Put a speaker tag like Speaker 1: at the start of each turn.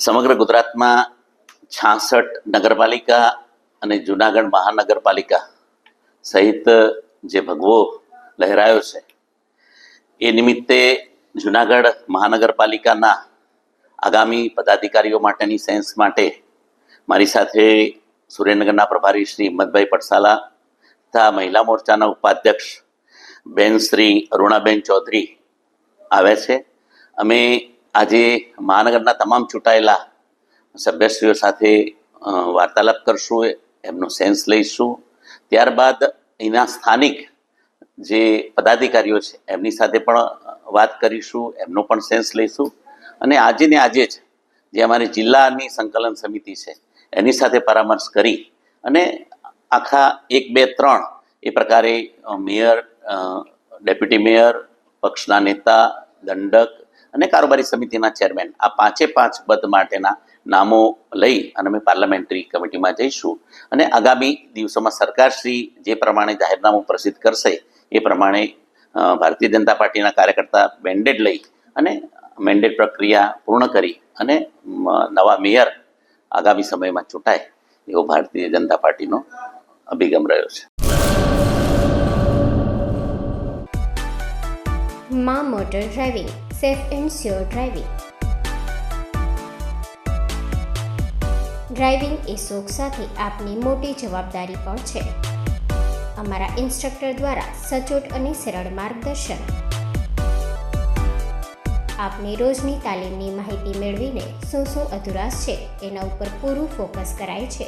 Speaker 1: સમગ્ર ગુજરાતમાં 66 નગરપાલિકા અને જૂનાગઢ મહાનગરપાલિકા સહિત જે ભગવો લહેરાયો છે એ નિમિત્તે જૂનાગઢ મહાનગરપાલિકાના આગામી પદાધિકારીઓ માટેની સેન્સ માટે મારી સાથે સુરેન્દ્રનગરના પ્રભારી શ્રી હિંમતભાઈ પડસાલા તથા મહિલા મોરચાના ઉપાધ્યક્ષ બેન શ્રી અરુણાબેન ચૌધરી આવ્યા છે. અમે આજે મહાનગરના તમામ ચૂંટાયેલા સભ્યશ્રીઓ સાથે વાર્તાલાપ કરશું, એમનો સેન્સ લઈશું. ત્યારબાદ એના સ્થાનિક જે પદાધિકારીઓ છે એમની સાથે પણ વાત કરીશું, એમનો પણ સેન્સ લઈશું. અને આજે ને આજે જ જે અમારી જિલ્લાની સંકલન સમિતિ છે એની સાથે પરામર્શ કરી અને આખા 1, 2, 3 એ પ્રકારે મેયર, ડેપ્યુટી મેયર, પક્ષના નેતા, દંડક અને કારોબારી સમિતિના ચેરમેન, આ 5 પદ માટેના નામો લઈ અને અમે પાર્લામેન્ટરી કમિટીમાં જઈશું. અને આગામી દિવસોમાં સરકારશ્રી જે પ્રમાણે જાહેરનામું પ્રસિદ્ધ કરશે એ પ્રમાણે ભારતીય જનતા પાર્ટીના કાર્યકર્તા મેન્ડેટ લઈ અને મેન્ડેટ પ્રક્રિયા પૂર્ણ કરી અને નવા મેયર આગામી સમયમાં ચૂંટાય એવો ભારતીય જનતા પાર્ટીનો અભિગમ રહ્યો છે.
Speaker 2: માં motor driving, safe and sure driving. Driving એ શોખ સાથે આપની મોટી જવાબદારી પણ છે. અમારા ઇન્સ્ટ્રક્ટર દ્વારા સચોટ અને સરળ માર્ગદર્શન. આપની રોજની તાલીમની માહિતી મેળવીને શું અધુરાશ છે એના ઉપર પૂરું ફોકસ કરાય છે.